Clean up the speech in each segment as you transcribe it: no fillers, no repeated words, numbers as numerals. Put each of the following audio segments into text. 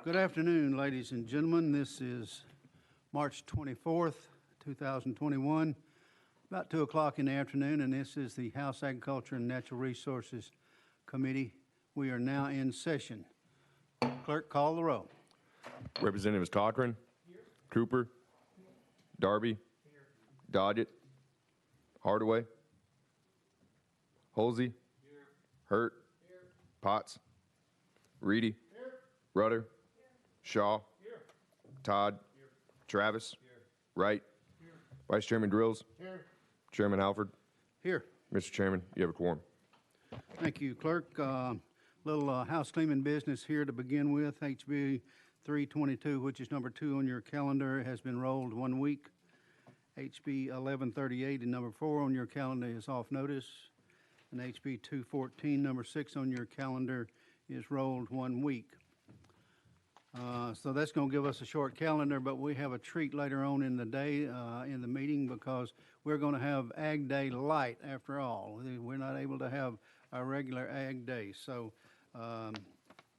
Good afternoon, ladies and gentlemen. This is March 24th, 2021, about 2 o'clock in the afternoon, and this is the House Agriculture and Natural Resources Committee. We are now in session. Clerk, call the roll. Representatives Cochran, Cooper, Darby, Dodgett, Hardaway, Holsey, Hurt, Potts, Reedy, Rudder, Shaw, Todd, Travis, Wright, Vice Chairman Drills, Chairman Halford. Here. Mr. Chairman, you have a quorum. Thank you, Clerk. Little house cleaning business here to begin with. HB 322, which is number 2 on your calendar, has been rolled 1 week. HB 1138 and number 4 on your calendar is off notice. And HB 214, number 6 on your calendar, is rolled 1 week. So that's going to give us a short calendar, but we have a treat later on in the day, in the meeting, because we're going to have Ag Day Light after all. We're not able to have our regular Ag Day. So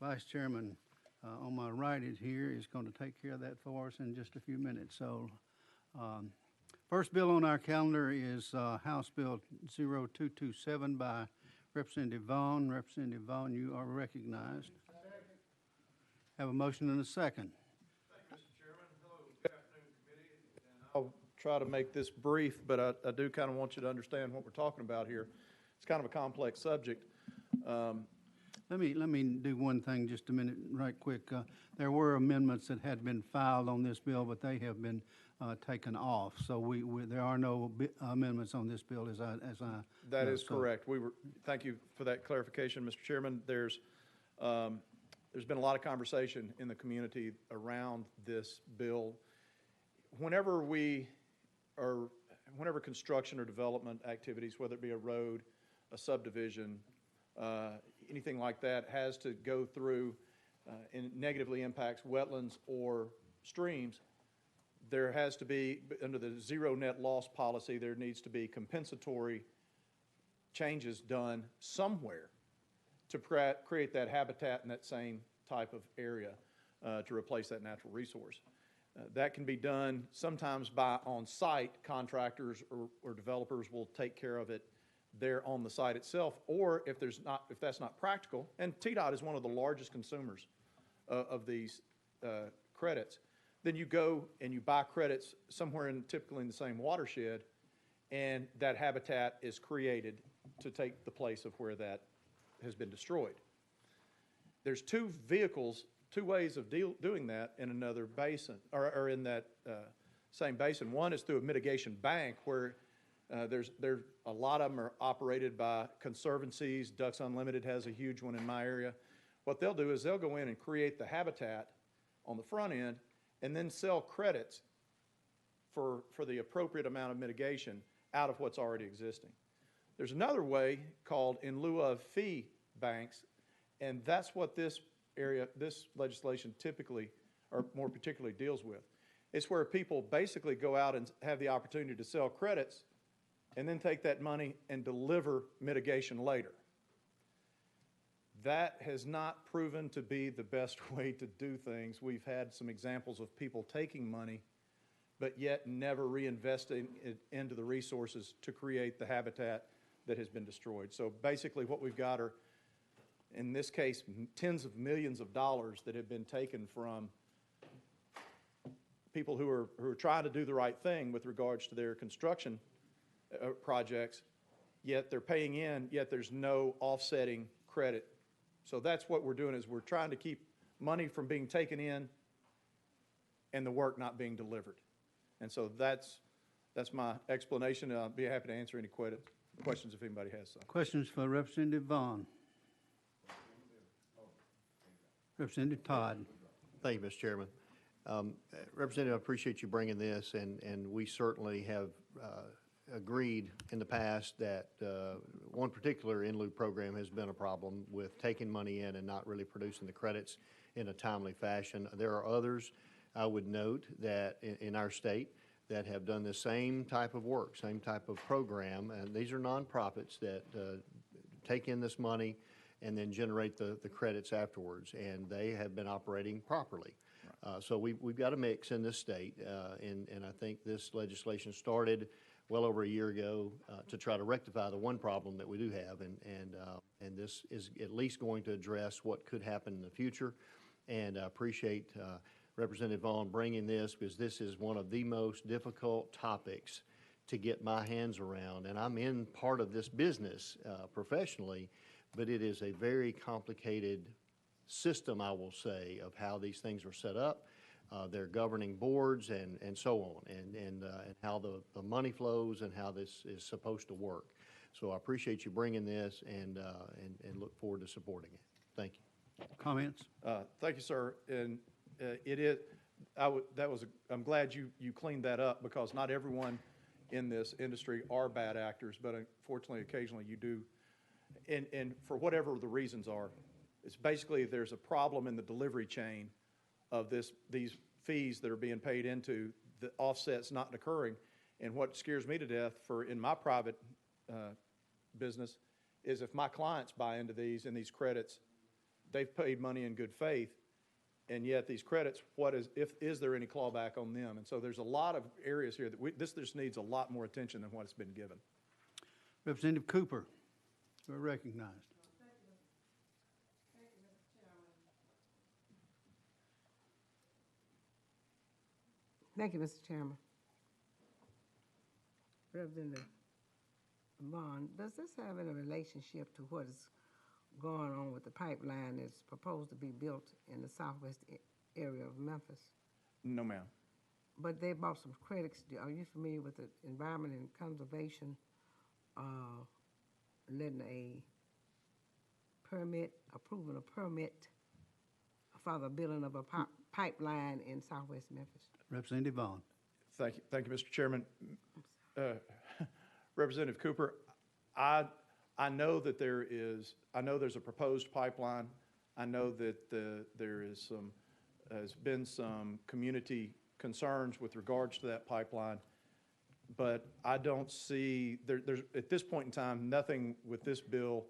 Vice Chairman on my right here is going to take care of that for us in just a few minutes. So first bill on our calendar is House Bill 0227 by Representative Vaughn. Representative Vaughn, you are recognized. Have a motion and a second. Thank you, Mr. Chairman. Hello, good afternoon, committee. And I'll try to make this brief, but I do kind of want you to understand what we're talking about here. It's kind of a complex subject. Let me do one thing just a minute, right quick. There were amendments that had been filed on this bill, but they have been taken off. So there are no amendments on this bill, as I That know, is correct. Thank you for that clarification, Mr. Chairman. There's been a lot of conversation in the community around this bill. Whenever construction or development activities, whether it be a road, a subdivision, anything like that, has to go through and negatively impacts wetlands or streams, there has to be, under the zero net loss policy, there needs to be compensatory changes done somewhere to create that habitat in that same type of area to replace that natural resource. That can be done sometimes by on-site contractors or developers will take care of it there on the site itself, or if that's not practical, and TDOT is one of the largest consumers of these credits, then you go and you buy credits somewhere typically in the same watershed, and that habitat is created to take the place of where that has been destroyed. There's two ways of doing that in another basin, or in that same basin. One is through a mitigation bank, where there's a lot of them are operated by conservancies. Ducks Unlimited has a huge one in my area. What they'll do is they'll go in and create the habitat on the front end and then sell credits for the appropriate amount of mitigation out of what's already existing. There's another way called in lieu of fee banks, and that's what this legislation typically, or more particularly, deals with. It's where people basically go out and have the opportunity to sell credits and then take that money and deliver mitigation later. That has not proven to be the best way to do things. We've had some examples of people taking money but yet never reinvesting it into the resources to create the habitat that has been destroyed. So basically what we've got are, in this case, tens of millions of dollars that have been taken from people who are trying to do the right thing with regards to their construction projects, yet they're paying in, yet there's no offsetting credit. So that's what we're doing, is we're trying to keep money from being taken in and the work not being delivered. And so that's my explanation. I'll be happy to answer any questions if anybody has some. Questions for Representative Vaughn? Representative Todd. Thank you, Mr. Chairman. Representative, I appreciate you bringing this, and we certainly have agreed in the past that one particular in lieu program has been a problem with taking money in and not really producing the credits in a timely fashion. There are others, I would note, that in our state that have done the same type of work, same type of program, and these are nonprofits that take in this money and then generate the credits afterwards. And they have been operating properly. So we've got a mix in this state, and I think this legislation started well over a year ago to try to rectify the one problem that we do have, and this is at least going to address what could happen in the future. And I appreciate Representative Vaughn bringing this, because this is one of the most difficult topics to get my hands around. And I'm in part of this business professionally, but it is a very complicated system, I will say, of how these things are set up, their governing boards, and so on, and how the money flows and how this is supposed to work. So I appreciate you bringing this, and look forward to supporting it. Thank you. Comments? Thank you, sir. And it is, I'm glad you cleaned that up, because not everyone in this industry are bad actors, but unfortunately, occasionally you do. And for whatever the reasons are, it's basically there's a problem in the delivery chain of these fees that are being paid into the offsets not occurring. And what scares me to death in my private business is if my clients buy into these and these credits, they've paid money in good faith, and yet these credits, is there any clawback on them? And so there's a lot of areas here that this just needs a lot more attention than what it's been given. Representative Cooper, you are recognized. Thank you, Mr. Chairman. Representative Vaughn, does this have any relationship to what is going on with the pipeline that's proposed to be built in the southwest area of Memphis? No, ma'am. But they bought some credits. Are you familiar with the Environment and Conservation approving a permit for the building of a pipeline in southwest Memphis? Representative Vaughn. Thank you, Mr. Chairman. Representative Cooper, I know that there's a proposed pipeline. I know that has been some community concerns with regards to that pipeline, but I don't see, there's, at this point in time, nothing with this bill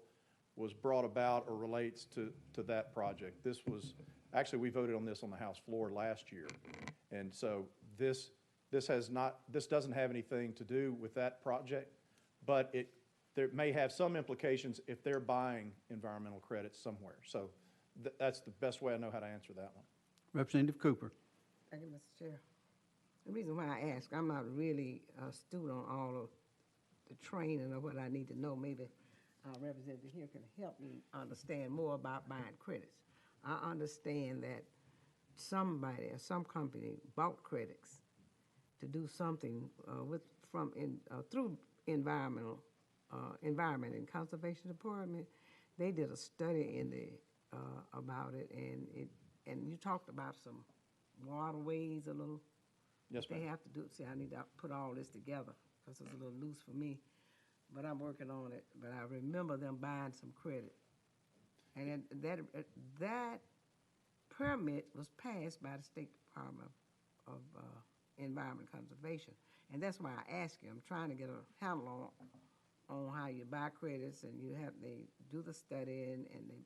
was brought about or relates to that project. Actually, we voted on this on the House floor last year. And so this doesn't have anything to do with that project, but there may have some implications if they're buying environmental credits somewhere. So that's the best way I know how to answer that one. Representative Cooper. Thank you, Mr. Chair. The reason why I ask, I'm not really astute on all of the training of what I need to know. Maybe Representative here can help me understand more about buying credits. I understand that somebody or some company bought credits to do something through Environment and Conservation Department. They did a study about it, and you talked about some waterways a little. Yes, ma'am. They have to do. See, I need to put all this together because it's a little loose for me, but I'm working on it. But I remember them buying some credit, and then that permit was passed by the State Department of Environment Conservation, and that's why I ask you. I'm trying to get a handle on how you buy credits, and they do the study and they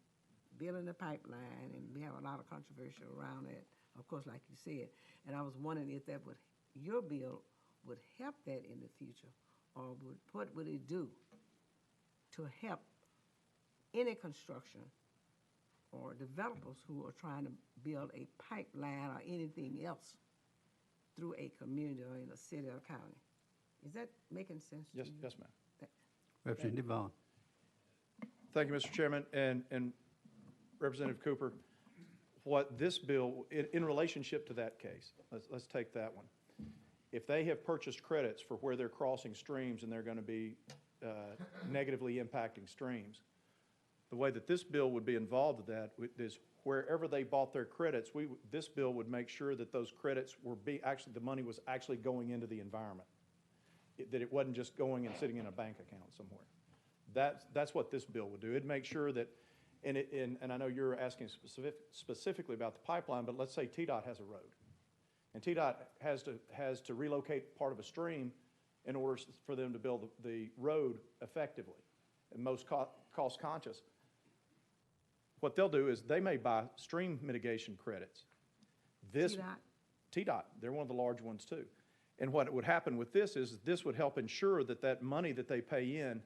build in the pipeline, and we have a lot of controversy around it, of course, like you said. And I was wondering if your bill would help that in the future, or what would it do to help any construction or developers who are trying to build a pipeline or anything else through a community or in a city or county? Is that making sense to Yes, you? yes, ma'am. Representative Vaughn. Thank you, Mr. Chairman. And Representative Cooper, what this bill, in relationship to that case, let's take that one. If they have purchased credits for where they're crossing streams and they're going to be negatively impacting streams, the way that this bill would be involved with that is wherever they bought their credits, this bill would make sure that those credits the money was actually going into the environment, that it wasn't just going and sitting in a bank account somewhere. That's what this bill would do. It'd make sure that, and I know you're asking specifically about the pipeline, but let's say TDOT has a road, and TDOT has to relocate part of a stream in order for them to build the road effectively and most cost conscious. what they'll do is they may buy stream mitigation credits. This, TDOT? TDOT, they're one of the large ones too. And what would happen with this is this would help ensure that that money that they pay in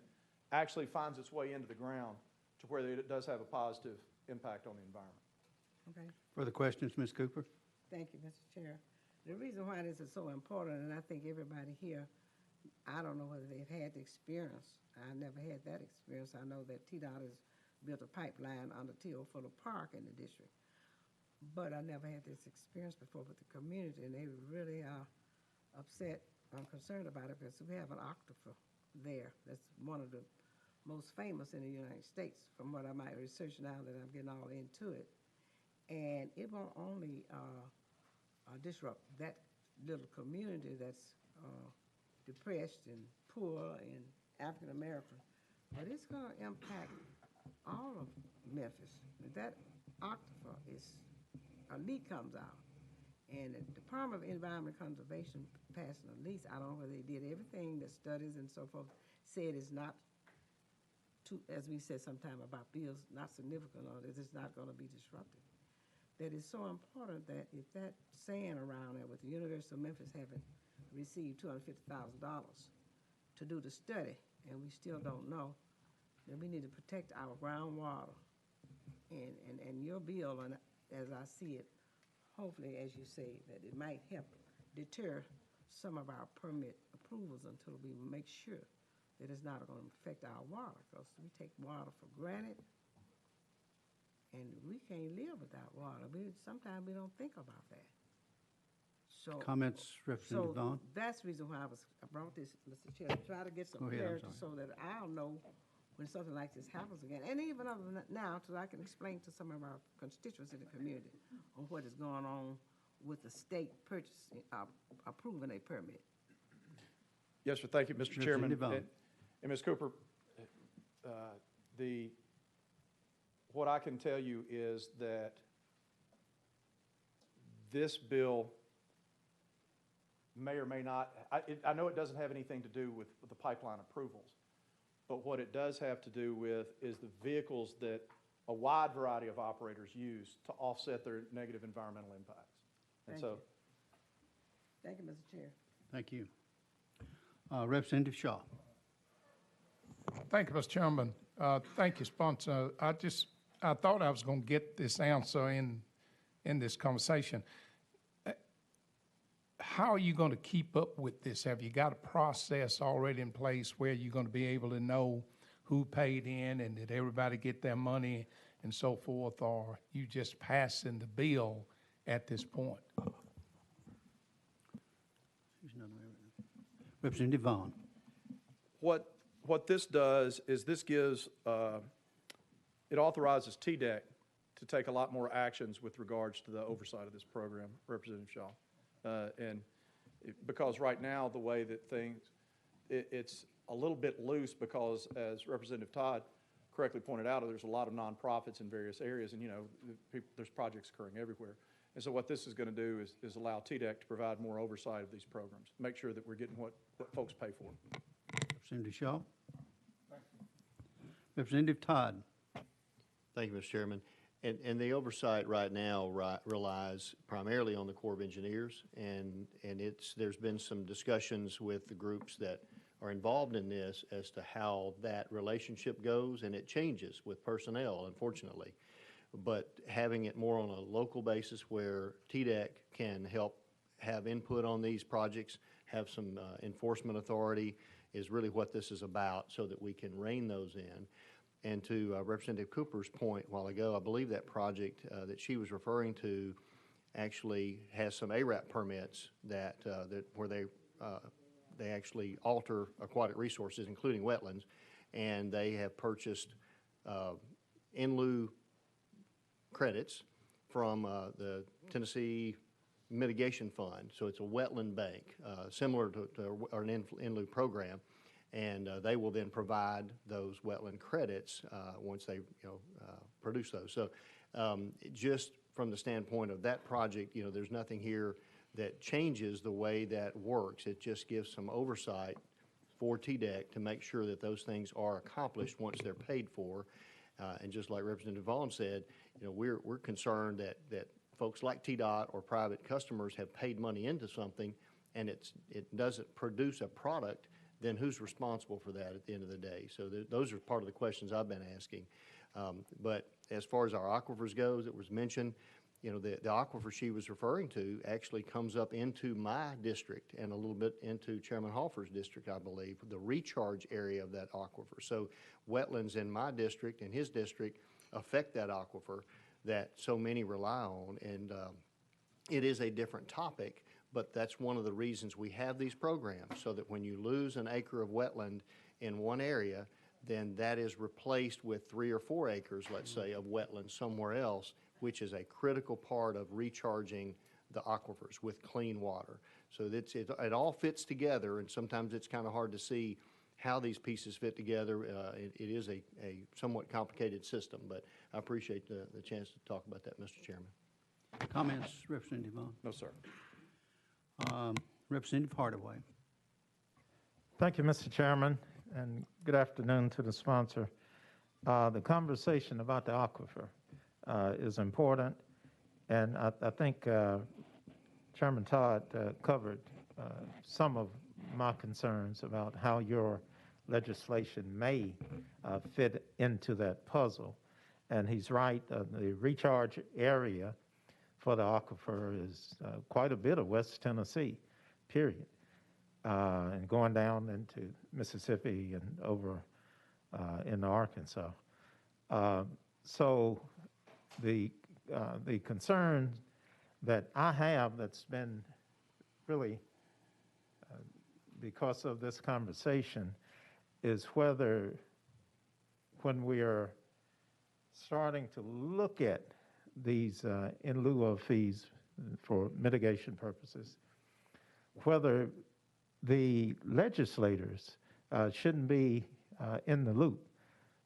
actually finds its way into the ground to where it does have a positive impact on the environment. Okay. Further questions, Ms. Cooper? Thank you, Mr. Chair. The reason why this is so important, and I think everybody here, I don't know whether they've had the experience. I never had that experience. I know that TDOT has built a pipeline under Teal Fuller Park in the district. But I never had this experience before with the community, and they really are upset. I'm concerned about it because we have an aquifer there. That's one of the most famous in the United States, from what I might research now that I'm getting all into it. And it won't only disrupt that little community that's depressed and poor and African American, but it's going to impact all of Memphis. That aquifer is, a leak comes out, and the Department of Environment Conservation passing a lease. I don't know whether they did everything, the studies and so forth said is not too, as we said sometime about bills, not significant, or that it's not going to be disrupted. That is so important that if that sand around there with the University of Memphis having received $250,000 to do the study, and we still don't know, then we need to protect our groundwater. And your bill, and as I see it, hopefully, as you say, that it might help deter some of our permit approvals until we make sure that it's not going to affect our water, because we take water for granted, and we can't live without water. Sometimes we don't think about that. So, Comments, Representative so Vaughn? that's the reason why I brought this, Mr. Chair, to try to get some Go ahead, I'm clarity sorry. so that I'll know when something like this happens again. And even other than that now, so I can explain to some of our constituents in the community on what is going on with the state purchasing, approving a permit. Yes, sir. Thank you, Mr. Chairman. Representative Vaughn. And Ms. Cooper, what I can tell you is that this bill may or may not, I know it doesn't have anything to do with the pipeline approvals, but what it does have to do with is the vehicles that a wide variety of operators use to offset their negative environmental impacts. And Thank so, you. Thank you, Mr. Chair. Thank you. Representative Shaw. Thank you, Mr. Chairman. Thank you, sponsor. I thought I was going to get this answer in this conversation. How are you going to keep up with this? Have you got a process already in place where you're going to be able to know who paid in and did everybody get their money and so forth, or you just passing the bill at this point? Representative Vaughn. what this does is this gives, it authorizes TDEC to take a lot more actions with regards to the oversight of this program, Representative Shaw. Because right now, the way that it's a little bit loose because, as Representative Todd correctly pointed out, there's a lot of nonprofits in various areas, and, there's projects occurring everywhere. And so what this is going to do is allow TDEC to provide more oversight of these programs, make sure that we're getting what folks pay for. Representative Shaw. Representative Todd. Thank you, Mr. Chairman. And the oversight right now relies primarily on the Corps of Engineers, and there's been some discussions with the groups that are involved in this as to how that relationship goes, and it changes with personnel, unfortunately. But having it more on a local basis where TDEC can help have input on these projects, have some enforcement authority, is really what this is about, so that we can rein those in. And to Representative Cooper's point a while ago, I believe that project that she was referring to actually has some ARAP permits that where they actually alter aquatic resources, including wetlands, and they have purchased in lieu credits from the Tennessee Mitigation Fund. So it's a wetland bank, similar to an in lieu program. And they will then provide those wetland credits once they produce those. So just from the standpoint of that project, there's nothing here that changes the way that works. It just gives some oversight for TDEC to make sure that those things are accomplished once they're paid for. And just like Representative Vaughn said, you know, we're concerned that folks like TDOT or private customers have paid money into something and it doesn't produce a product, then who's responsible for that at the end of the day? So those are part of the questions I've been asking. But as far as our aquifers goes, it was mentioned, you know, the aquifer she was referring to actually comes up into my district and a little bit into Chairman Hoffer's district, I believe, the recharge area of that aquifer. So wetlands in my district and his district affect that aquifer that so many rely on. And it is a different topic, but that's one of the reasons we have these programs, so that when you lose an acre of wetland in one area, then that is replaced with 3 or 4 acres, let's say, of wetland somewhere else, which is a critical part of recharging the aquifers with clean water. So it all fits together, and sometimes it's kind of hard to see how these pieces fit together. It is a somewhat complicated system, but I appreciate the chance to talk about that, Mr. Chairman. Comments, Representative Vaughn? No, sir. Representative Hardaway. Thank you, Mr. Chairman, and good afternoon to the sponsor. The conversation about the aquifer is important, and I think Chairman Todd covered some of my concerns about how your legislation may fit into that puzzle. And he's right, the recharge area for the aquifer is quite a bit of West Tennessee, period. And going down into Mississippi and over into Arkansas. So the concern that I have that's been really because of this conversation is whether when we are starting to look at these in lieu of fees for mitigation purposes, whether the legislators shouldn't be in the loop,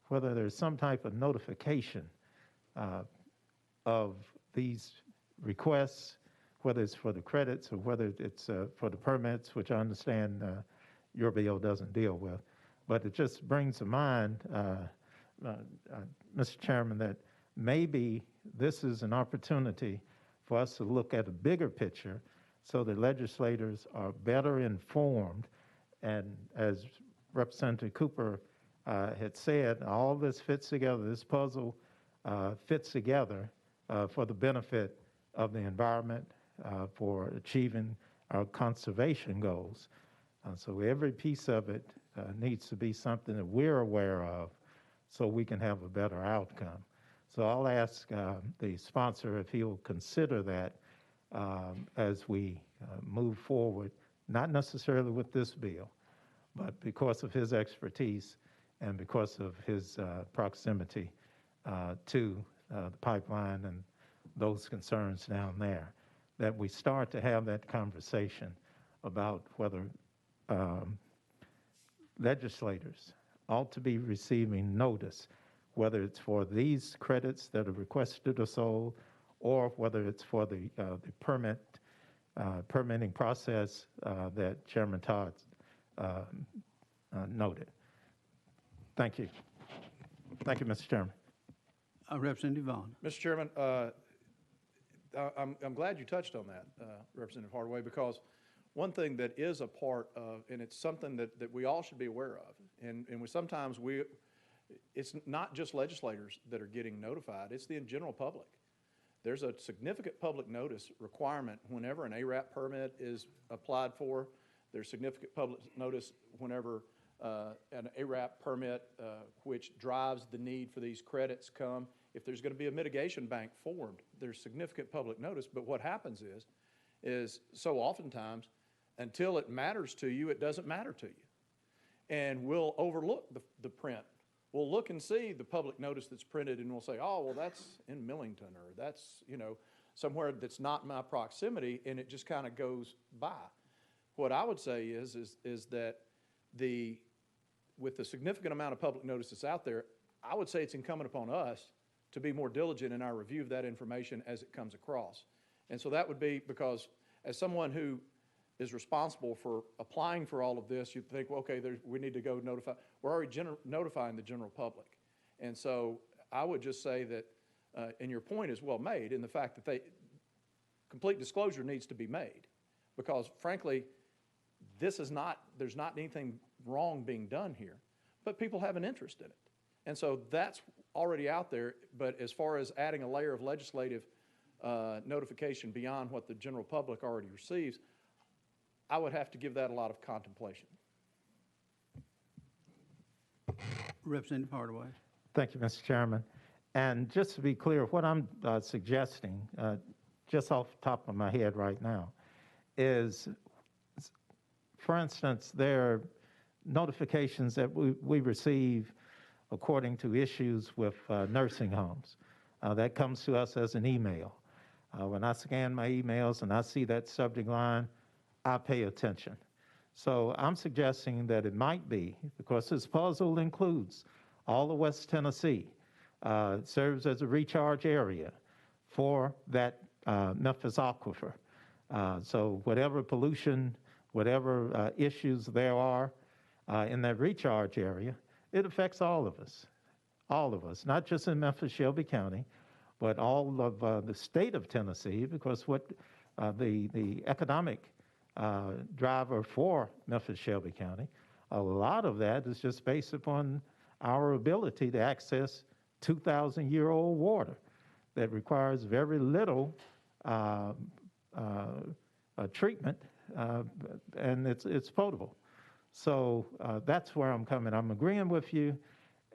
whether there's some type of notification of these requests, whether it's for the credits or whether it's for the permits, which I understand your bill doesn't deal with. But it just brings to mind, Mr. Chairman, that maybe this is an opportunity for us to look at a bigger picture so the legislators are better informed. And as Representative Cooper had said, all this fits together, this puzzle fits together for the benefit of the environment, for achieving our conservation goals. So every piece of it needs to be something that we're aware of so we can have a better outcome. So I'll ask the sponsor if he'll consider that as we move forward, not necessarily with this bill, but because of his expertise and because of his proximity to the pipeline and those concerns down there, that we start to have that conversation about whether legislators ought to be receiving notice, whether it's for these credits that are requested or sold, or whether it's for the permitting process that Chairman Todd noted. Thank you. Thank you, Mr. Chairman. Representative Vaughn. Mr. Chairman, I'm glad you touched on that, Representative Hardaway, because one thing that is a part of, and it's something that we all should be aware of, and sometimes it's not just legislators that are getting notified, it's the general public. There's a significant public notice requirement whenever an ARAP permit is applied for. There's significant public notice whenever an ARAP permit, which drives the need for these credits, come. If there's going to be a mitigation bank formed, there's significant public notice. But what happens is so oftentimes, until it matters to you, it doesn't matter to you. And we'll overlook the print. We'll look and see the public notice that's printed, and we'll say, oh, well, that's in Millington, or that's, somewhere that's not my proximity, and it just kind of goes by. What I would say is that with the significant amount of public notice that's out there, I would say it's incumbent upon us to be more diligent in our review of that information as it comes across. And so that would be because as someone who is responsible for applying for all of this, you'd think, well, okay, we need to go notify. We're already notifying the general public. And so I would just say that, and your point is well made in the fact that complete disclosure needs to be made. Because frankly, there's not anything wrong being done here, but people have an interest in it. And so that's already out there, but as far as adding a layer of legislative notification beyond what the general public already receives, I would have to give that a lot of contemplation. Representative Hardaway. Thank you, Mr. Chairman. And just to be clear, what I'm suggesting, just off the top of my head right now, is, for instance, there are notifications that we receive according to issues with nursing homes. That comes to us as an email. When I scan my emails and I see that subject line, I pay attention. So I'm suggesting that it might be, because this puzzle includes all of West Tennessee, serves as a recharge area for that Memphis aquifer. So whatever pollution, whatever issues there are in that recharge area, it affects all of us, not just in Memphis, Shelby County, but all of the state of Tennessee, because what the economic driver for Memphis, Shelby County, a lot of that is just based upon our ability to access 2,000-year-old water that requires very little treatment, and it's potable. So that's where I'm coming. I'm agreeing with you,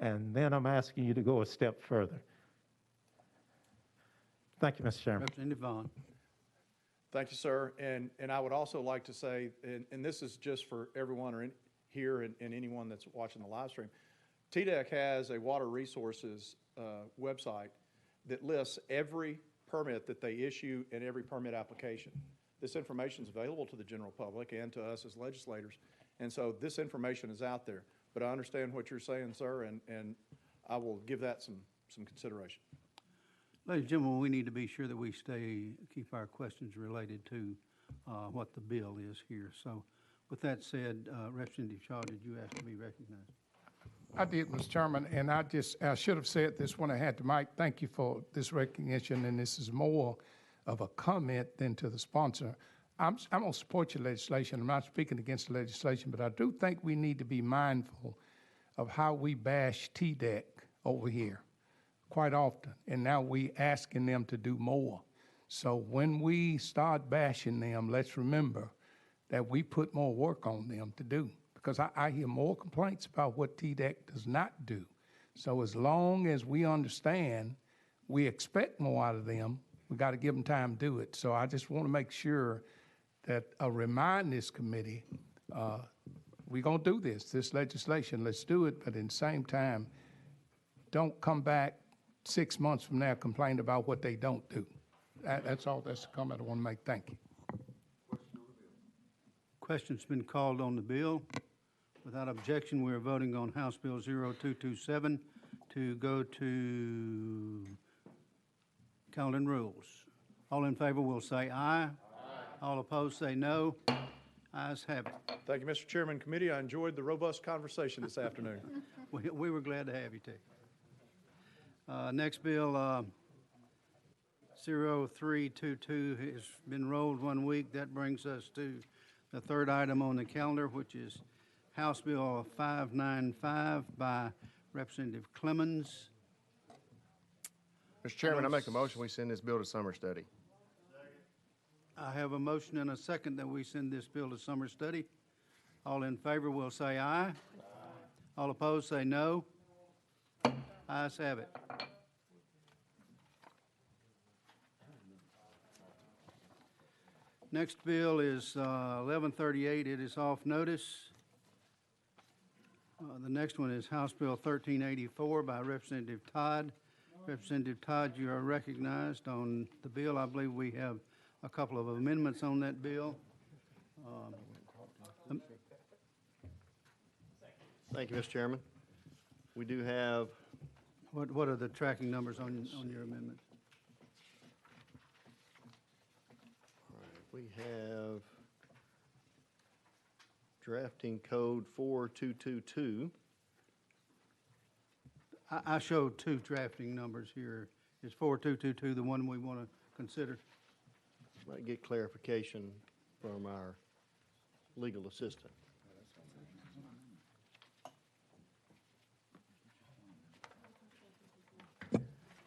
and then I'm asking you to go a step further. Thank you, Mr. Chairman. Representative Vaughn. Thank you, sir. And I would also like to say, and this is just for everyone here and anyone that's watching the live stream, TDEC has a water resources website that lists every permit that they issue and every permit application. This information is available to the general public and to us as legislators. And so this information is out there. But I understand what you're saying, sir, and I will give that some consideration. Ladies and gentlemen, we need to be sure that we keep our questions related to what the bill is here. So with that said, Representative Shaw, did you ask to be recognized? I did, Mr. Chairman, and I should have said this when I had the mic. Thank you for this recognition, and this is more of a comment than to the sponsor. I'm going to support your legislation. I'm not speaking against the legislation, but I do think we need to be mindful of how we bash TDEC over here quite often, and now we asking them to do more. So when we start bashing them, let's remember that we put more work on them to do, because I hear more complaints about what TDEC does not do. So as long as we understand we expect more out of them, we got to give them time to do it. So I just want to make sure that remind this committee, we're going to do this legislation, let's do it, but at the same time, don't come back 6 months from now complain about what they don't do. That's all, that's the comment I want to make. Thank you. Question's been called on the bill. Without objection, we are voting on House Bill 0227 to go to calendar and rules. All in favor will say aye. Aye. All opposed say no. Ayes have it. Thank you, Mr. Chairman. Committee, I enjoyed the robust conversation this afternoon. We were glad to have you, too. Next bill, 0322 has been rolled 1 week. That brings us to the third item on the calendar, which is House Bill 595 by Representative Clemens. Mr. Chairman, I make a motion we send this bill to summer study. I have a motion and a second that we send this bill to summer study. All in favor will say aye. Aye. All opposed say no. Ayes have it. Next bill is 1138. It is off notice. The next one is House Bill 1384 by Representative Todd. Representative Todd, you are recognized on the bill. I believe we have a couple of amendments on that bill. Thank you, Mr. Chairman. We do have, What are the tracking numbers on your amendments? we have drafting code 4222. I showed two drafting numbers here. Is 4222 the one we want to consider? Might get clarification from our legal assistant.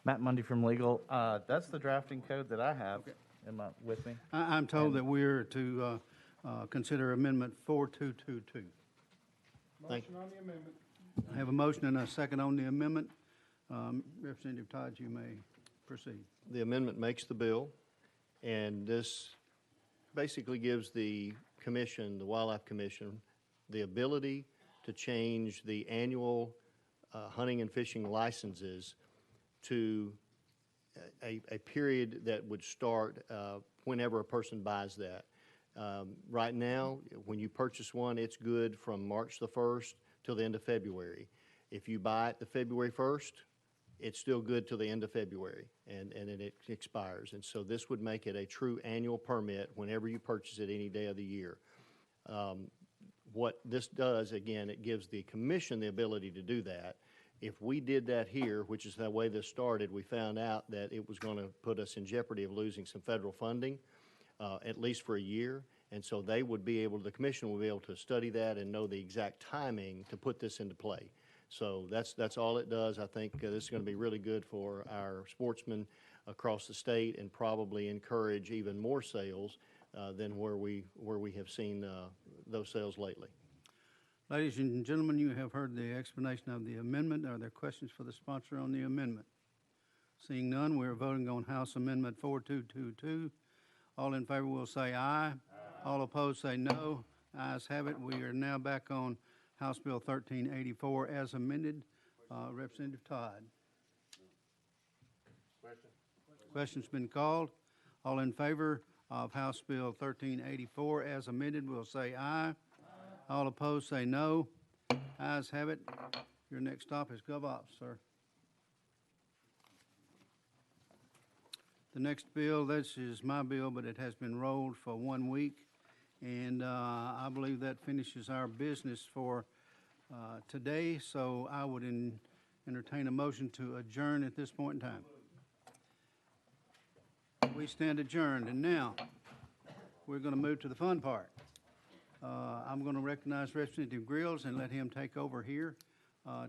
Matt Mundy from Legal. That's the drafting code that I have. Am I with me? I'm told that we're to consider Amendment 4222. Thank I have a motion and a second on the amendment. Representative Todd, you may proceed. The amendment makes the bill, and this basically gives the commission, the Wildlife Commission, the ability to change the annual hunting and fishing licenses to a period that would start whenever a person buys that. Right now, when you purchase one, it's good from March the 1st till the end of February. If you buy it the February 1st, it's still good till the end of February, and then it expires. And so this would make it a true annual permit whenever you purchase it any day of the year. What this does, again, it gives the commission the ability to do that. If we did that here, which is the way this started, we found out that it was going to put us in jeopardy of losing some federal funding, at least for a year. And so they would be able, the commission would be able to study that and know the exact timing to put this into play. So that's all it does. I think this is going to be really good for our sportsmen across the state and probably encourage even more sales than where we have seen those sales lately. Ladies and gentlemen, you have heard the explanation of the amendment. Are there questions for the sponsor on the amendment? Seeing none, we're voting on House Amendment 4222. All in favor will say aye. All opposed say no. Ayes have it. We are now back on House Bill 1384 as amended. Representative Todd. Question's been called. All in favor of House Bill 1384 as amended will say aye. All opposed say no. Ayes have it. Your next stop is GovOps, sir. The next bill, this is my bill, but it has been rolled for 1 week. And I believe that finishes our business for today. So I would entertain a motion to adjourn at this point in time. We stand adjourned. And now we're going to move to the fun part. I'm going to recognize Representative Grills and let him take over here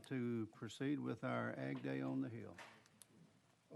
to proceed with our Ag Day on the Hill.